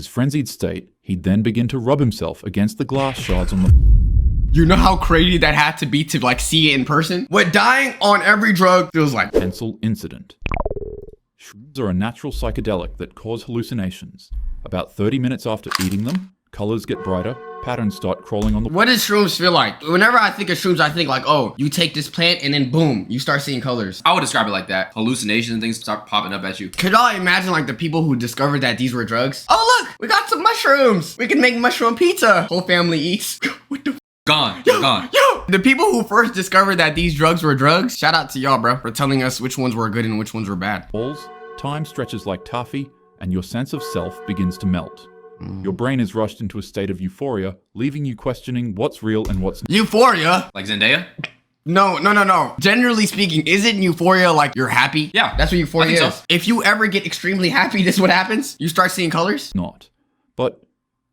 his frenzied state, he'd then begin to rub himself against the glass shards on the... You know how crazy that had to be to like see it in person? What dying on every drug feels like. pencil incident. Shrooms are a natural psychedelic that cause hallucinations. About 30 minutes after eating them, colors get brighter, patterns start crawling on the... What does shrooms feel like? Whenever I think of shrooms, I think like, oh, you take this plant and then boom, you start seeing colors. I would describe it like that. Hallucinations and things start popping up at you. Could y'all imagine like the people who discovered that these were drugs? Oh look, we got some mushrooms. We can make mushroom pizza. Whole family eats. What the Gone. They're gone. Yo, the people who first discovered that these drugs were drugs, shout out to y'all, bro, for telling us which ones were good and which ones were bad. Balls, time stretches like taffy, and your sense of self begins to melt. Your brain is rushed into a state of euphoria, leaving you questioning what's real and what's not. Euphoria? Like Zendaya? No. Generally speaking, isn't euphoria like you're happy? Yeah. That's what euphoria I think is. so. If you ever get extremely happy, this is what happens. You start seeing colors. Not. But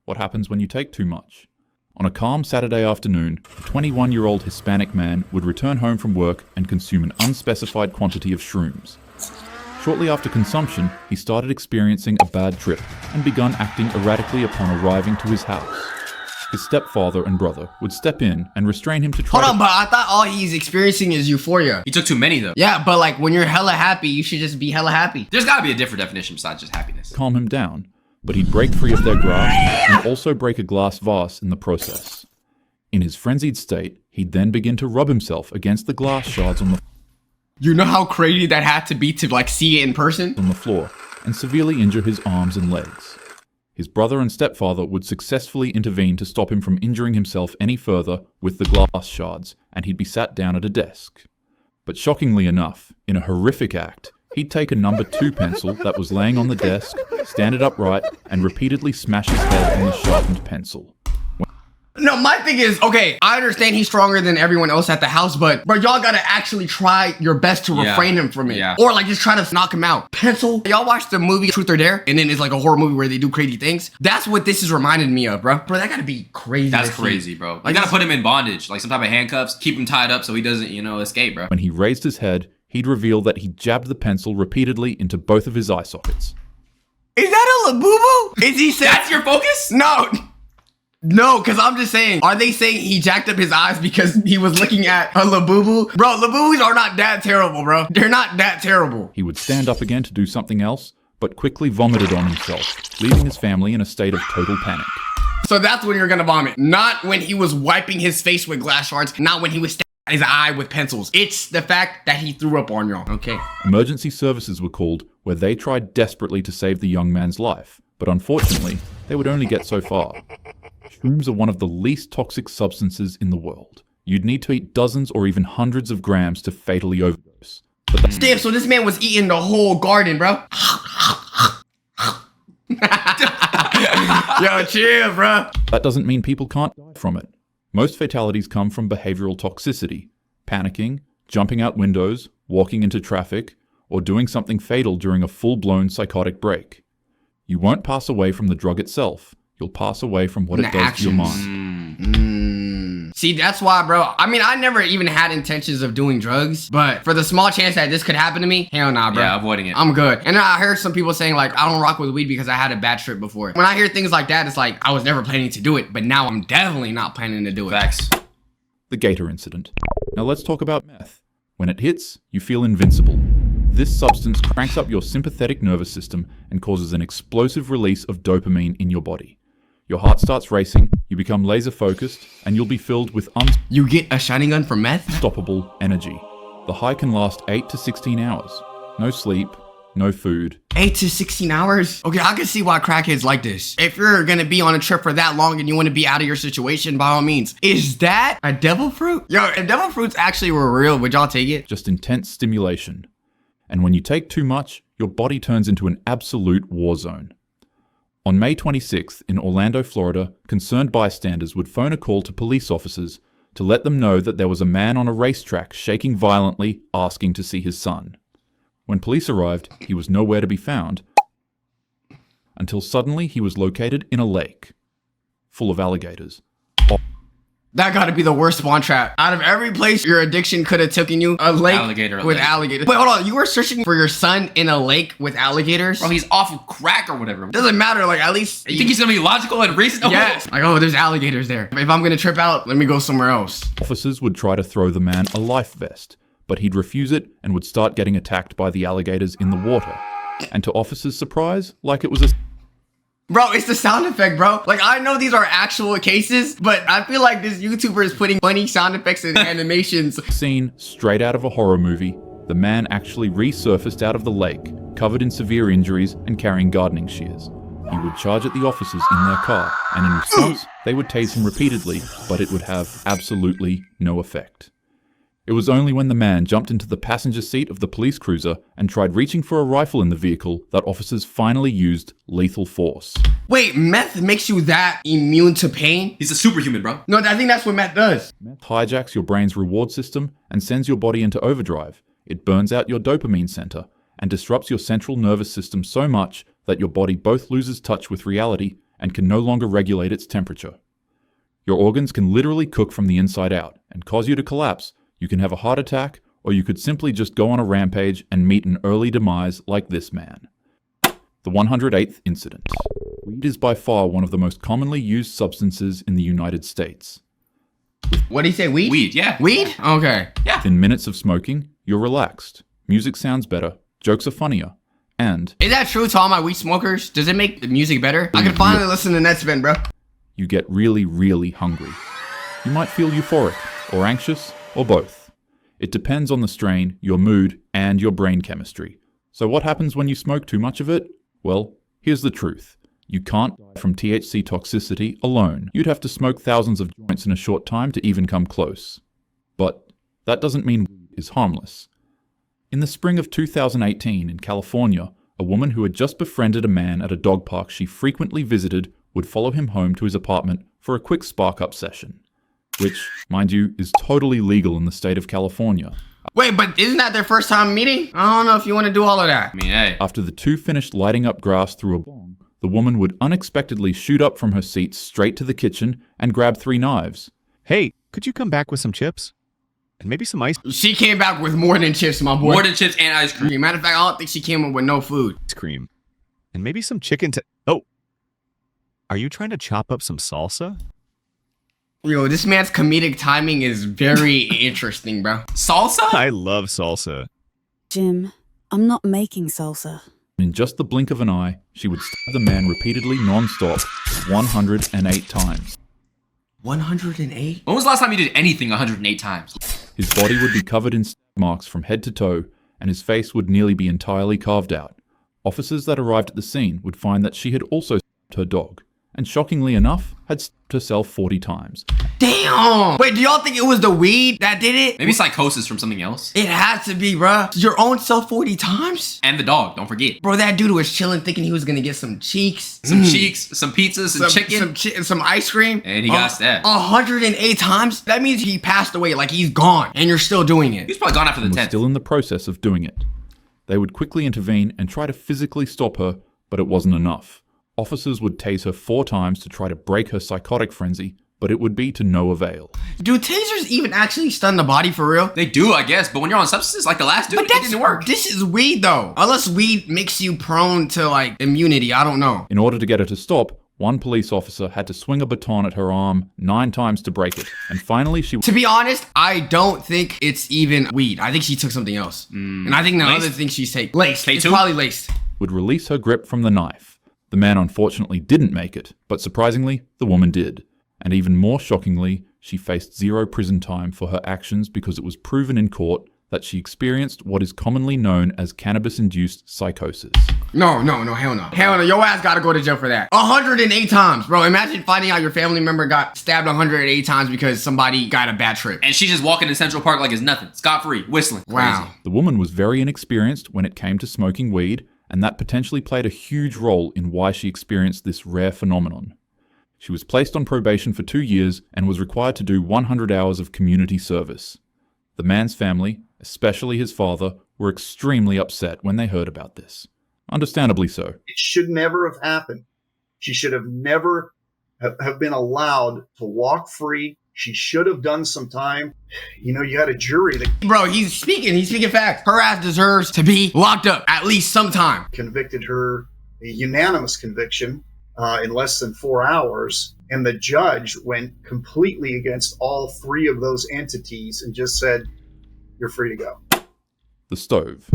what happens when you take too much? On a calm Saturday afternoon, a 21-year-old Hispanic man would return home from work and consume an unspecified quantity of shrooms. Shortly after consumption, he started experiencing a bad trip and begun acting erratically upon arriving to his house. His stepfather and brother would step in and restrain him to try Hold on, but I thought all he's experiencing is euphoria. He took too many though. Yeah, but like when you're hella happy, you should just be hella happy. There's gotta be a different definition besides just happiness. calm him down, but he'd break free of their grasp and also break a glass vase in the process. In his frenzied state, he'd then begin to rub himself against the glass shards on the You know how crazy that had to be to like see it in person? floor and severely injure his arms and legs. His brother and stepfather would successfully intervene to stop him from injuring himself any further with the glass shards, and he'd be sat down at a desk. But shockingly enough, in a horrific act, he'd take a number 2 pencil that was laying on the desk, stand it upright, and repeatedly smash his head on the sharpened pencil. No, my thing is, okay, I understand he's stronger than everyone else at the house, but y'all gotta actually try your best to refrain him from it. Yeah. Or like just try to knock him out. Pencil. Y'all watch the movie Truth or Dare? And then it's like a horror movie where they do crazy things. That's what this is reminding me of, bro. Bro, that gotta be crazy. That's to see. crazy, bro. Like, You gotta put him in bondage, like some type of handcuffs, keep him tied up so he doesn't, escape, bro. When he raised his head, he'd reveal that he jabbed the pencil repeatedly into both of his eye sockets. Is that a labubu? Is he saying That's your focus? No, because I'm just saying, are they saying he jacked up his eyes because he was looking at a labubu? Bro, labubus are not that terrible, bro. They're not that terrible. He would stand up again to do something else, but quickly vomited on himself, leaving his family in a state of total panic. So that's when you're gonna vomit. Not when he was wiping his face with glass shards, not when he was stabbing his eye with pencils. It's the fact that he threw up on y'all, okay? Emergency services were called, where they tried desperately to save the young man's life, but unfortunately, they would only get so far. Shrooms are one of the least toxic substances in the world. You'd need to eat dozens or even hundreds of grams to fatally overdose. But that's Damn, so this man was eating the whole garden, bro. Yo, chill, bro. That doesn't mean people can't die from it. Most fatalities come from behavioral toxicity, panicking, jumping out windows, walking into traffic, or doing something fatal during a full-blown psychotic break. You won't pass away from the drug itself. You'll pass away from what it does to your mind. See, that's why, bro. I mean, I never even had intentions of doing drugs, but for the small chance that this could happen to me, hell nah, bro. Yeah, avoiding it. I'm good. And I heard some people saying like, I don't rock with weed because I had a bad trip before. When I hear things like that, it's like, I was never planning to do it, but now I'm definitely not planning to do it. Facts. The Gator incident. Now let's talk about meth. When it hits, you feel invincible. This substance cranks up your sympathetic nervous system and causes an explosive release of dopamine in your body. Your heart starts racing, you become laser focused, and you'll be filled with You get a shining gun from meth? unstoppable energy. The high can last 8 to 16 hours. No sleep, no food. 8 to 16 hours? Okay, I can see why crackheads like this. If you're gonna be on a trip for that long and you wanna be out of your situation, by all means. Is that a devil fruit? Yo, if devil fruits actually were real, would y'all take it? Just intense stimulation. And when you take too much, your body turns into an absolute war zone. On May 26th in Orlando, Florida, concerned bystanders would phone a call to police officers to let them know that there was a man on a racetrack shaking violently, asking to see his son. When police arrived, he was nowhere to be found, until suddenly he was located in a lake, full of alligators. That gotta be the worst spawn trap. Out of every place your addiction could have taken you, a lake Alligator with lake. alligators. Wait, hold on. You were searching for your son in a lake with alligators? Bro, he's off of crack or whatever. Doesn't matter, like, at least... You think he's gonna be logical and reasonable? Yes. Like, oh, there's alligators there. If I'm gonna trip out, let me go somewhere else. Officers would try to throw the man a life vest, but he'd refuse it and would start getting attacked by the alligators in the water. And to officers' surprise, like it was a... Bro, it's the sound effect, bro. Like, I know these are actual cases, but I feel like this YouTuber is putting funny sound effects and animations. Scene straight out of a horror movie, the man actually resurfaced out of the lake, covered in severe injuries and carrying gardening shears. He would charge at the officers in their car, and in response, they would tase him repeatedly, but it would have absolutely no effect. It was only when the man jumped into the passenger seat of the police cruiser and tried reaching for a rifle in the vehicle that officers finally used lethal force. Wait, meth makes you that immune to pain? He's a superhuman, bro. No, I think that's what meth does. Meth hijacks your brain's reward system and sends your body into overdrive. It burns out your dopamine center and disrupts your central nervous system so much that your body both loses touch with reality and can no longer regulate its temperature. Your organs can literally cook from the inside out and cause you to collapse. You can have a heart attack, or you could simply just go on a rampage and meet an early demise like this man. The 108th incident. Weed is by far one of the most commonly used substances in the United States. What did he say, weed? Weed, yeah. Weed? Okay. Yeah. Within minutes of smoking, you're relaxed. Music sounds better, jokes are funnier, and Is that true to all my weed smokers? Does it make the music better? I can finally listen to Netspin, bro. you get really, really hungry. You might feel euphoric, or anxious, or both. It depends on the strain, your mood, and your brain chemistry. So what happens when you smoke too much of it? Well, here's the truth. You can't die from THC toxicity alone. You'd have to smoke thousands of joints in a short time to even come close. But that doesn't mean weed is harmless. In the spring of 2018 in California, a woman who had just befriended a man at a dog park she frequently visited would follow him home to his apartment for a quick spark-up session. Which, mind you, is totally legal in the state of California. Wait, but isn't that their first time meeting? I don't know if you want to do all of that. I mean, hey. After the two finished lighting up grass through a bong, the woman would unexpectedly shoot up from her seat straight to the kitchen and grab 3 knives. Hey, could you come back with some chips? And maybe some ice She came back with more than chips, my boy. More than chips and ice cream. Matter of fact, I don't think she came up with no food. cream. And maybe some chicken Oh! Are you trying to chop up some salsa? Yo, this man's comedic timing is very interesting, bro. Salsa? I love salsa. Jim, I'm not making salsa. In just the blink of an eye, she would stab the man repeatedly non-stop 108 times. 108? When was the last time you did anything 108 times? His body would be covered in stab marks from head to toe, and his face would nearly be entirely carved out. Officers that arrived at the scene would find that she had also stabbed her dog, and shockingly enough, had stabbed herself 40 times. Damn! Wait, do y'all think it was the weed that did it? Maybe psychosis from something else. It has to be, bruh. Your own self 40 times? And the dog, don't forget. Bro, that dude was chilling thinking he was gonna get some cheeks. Some cheeks, some pizzas, some chicken. Some ice cream. And he got stabbed. 108 times? That means he passed away, like he's gone, and you're still doing it. He's probably gone after the And was 10th. still in the process of doing it. They would quickly intervene and try to physically stop her, but it wasn't enough. Officers would tase her 4 times to try to break her psychotic frenzy, but it would be to no avail. Do tasers even actually stun the body for real? They do, I guess, but when you're on substances like the last dude, But it didn't work. This is weed though. Unless weed makes you prone to like immunity, I don't know. In order to get her to stop, one police officer had to swing a baton at her arm 9 times to break it, and finally she... To be honest, I don't think it's even weed. I think she took something else. And I think the Laced? other thing she's taking... Laced. It's K2? probably laced. would release her grip from the knife. The man unfortunately didn't make it, but surprisingly, the woman did. And even more shockingly, she faced 0 prison time for her actions because it was proven in court that she experienced what is commonly known as cannabis-induced psychosis. No, hell no. Hell no, your ass gotta go to jail for that. 108 times, bro. Imagine finding out your family member got stabbed 108 times because somebody got a bad trip. And she's just walking in Central Park like it's nothing. Scot-free, whistling. Wow. Crazy. The woman was very inexperienced when it came to smoking weed, and that potentially played a huge role in why she experienced this rare phenomenon. She was placed on probation for 2 years and was required to do 100 hours of community service. The man's family, especially his father, were extremely upset when they heard about this. Understandably so. It should never have happened. She should have never have been allowed to walk free She should have done some time. You know, you had a jury that Bro, he's speaking facts. Her ass deserves to be locked up at least sometime. convicted her a unanimous conviction in less than 4 hours. And the judge went completely against all three of those entities and just said, you're free to go. The stove.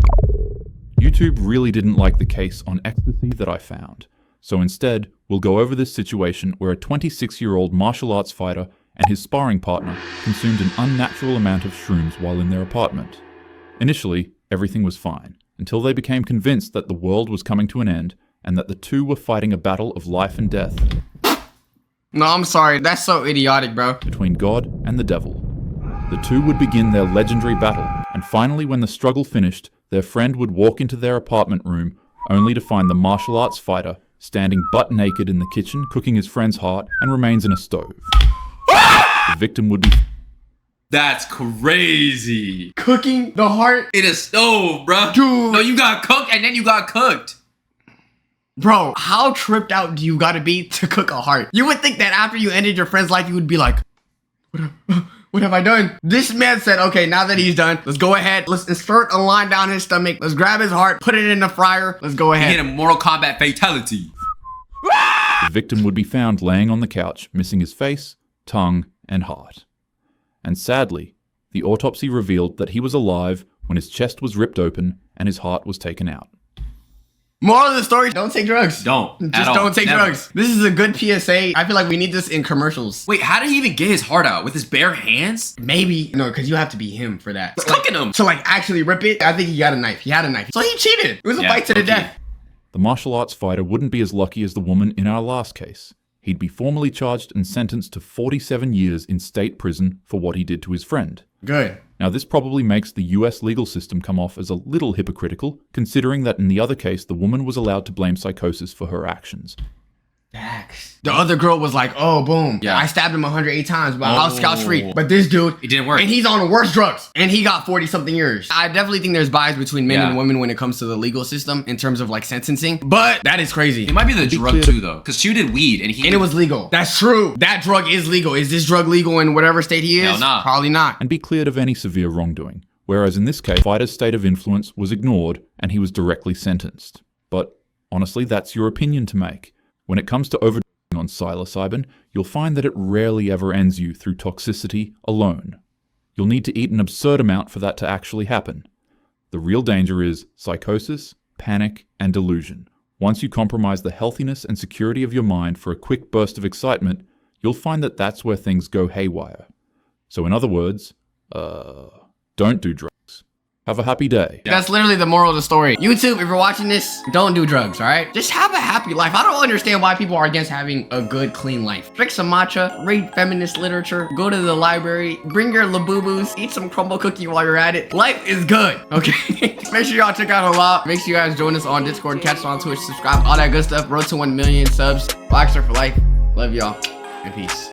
YouTube really didn't like the case on ecstasy that I found. So instead, we'll go over this situation where a 26-year-old martial arts fighter and his sparring partner consumed an unnatural amount of shrooms while in their apartment. Initially, everything was fine, until they became convinced that the world was coming to an end and that the two were fighting a battle of life and death No, I'm sorry. That's so idiotic, bro. between God and the devil. The two would begin their legendary battle, and finally when the struggle finished, their friend would walk into their apartment room only to find the martial arts fighter standing butt naked in the kitchen cooking his friend's heart and remains in a stove. The victim would be That's crazy. Cooking the heart. In a stove, bruh. Dude. No, you got cooked and then you got cooked. Bro, how tripped out do you gotta be to cook a heart? You would think that after you ended your friend's life, you would be like, what have I done? This man said, okay, now that he's done, let's go ahead. Let's insert a line down his stomach. Let's grab his heart, put it in the fryer. Let's go He ahead. hit a Mortal Kombat fatality. The victim would be found laying on the couch, missing his face, tongue, and heart. And sadly, the autopsy revealed that he was alive when his chest was ripped open and his heart was taken out. Moral of the story, don't take drugs. Don't. Just At all. don't take Never. drugs. This is a good PSA. I feel like we need this in commercials. Wait, how did he even get his heart out? With his bare hands? Maybe, no, because you have to be him for that. He's cooking him. So like actually rip it, I think he got a knife. He had a knife. So he cheated. It was a Yeah, fight to the okay. death. The martial arts fighter wouldn't be as lucky as the woman in our last case. He'd be formally charged and sentenced to 47 years in state prison for what he did to his friend. Good. Now, this probably makes the US legal system come off as a little hypocritical, considering that in the other case, the woman was allowed to blame psychosis for her actions. Facts. The other girl was like, oh, boom. Yeah. I stabbed him 108 times, but I was scotch free. Oh. But this dude, It didn't work. and he's on worse drugs. And he got 40 something years. I definitely think there's bias between men Yeah. and women when it comes to the legal system in terms of like sentencing. But that is crazy. It might be the drug too, though. Because she did weed and he. And it was legal. That's true. That drug is legal. Is this drug legal in whatever state he is? Hell nah. Probably not. And be cleared of any severe wrongdoing, whereas in this case, the fighter's state of influence was ignored and he was directly sentenced. But honestly, that's your opinion to make. When it comes to overdosing on psilocybin, you'll find that it rarely ever ends you through toxicity alone. You'll need to eat an absurd amount for that to actually happen. The real danger is psychosis, panic, and delusion. Once you compromise the healthiness and security of your mind for a quick burst of excitement, you'll find that that's where things go haywire. So in other words, don't do drugs. Have a happy day. That's literally the moral of the story. YouTube, if you're watching this, don't do drugs, all right? Just have a happy life. I don't understand why people are against having a good, clean life. Drink some matcha, read feminist literature, go to the library, bring your labubus, eat some crumble cookie while you're at it. Life is good, okay? Make sure y'all check out a lot. Make sure you guys join us on Discord, catch us on Twitch, subscribe, all that good stuff. Road to 1 million subs. Blackstar for life. Love y'all, and peace.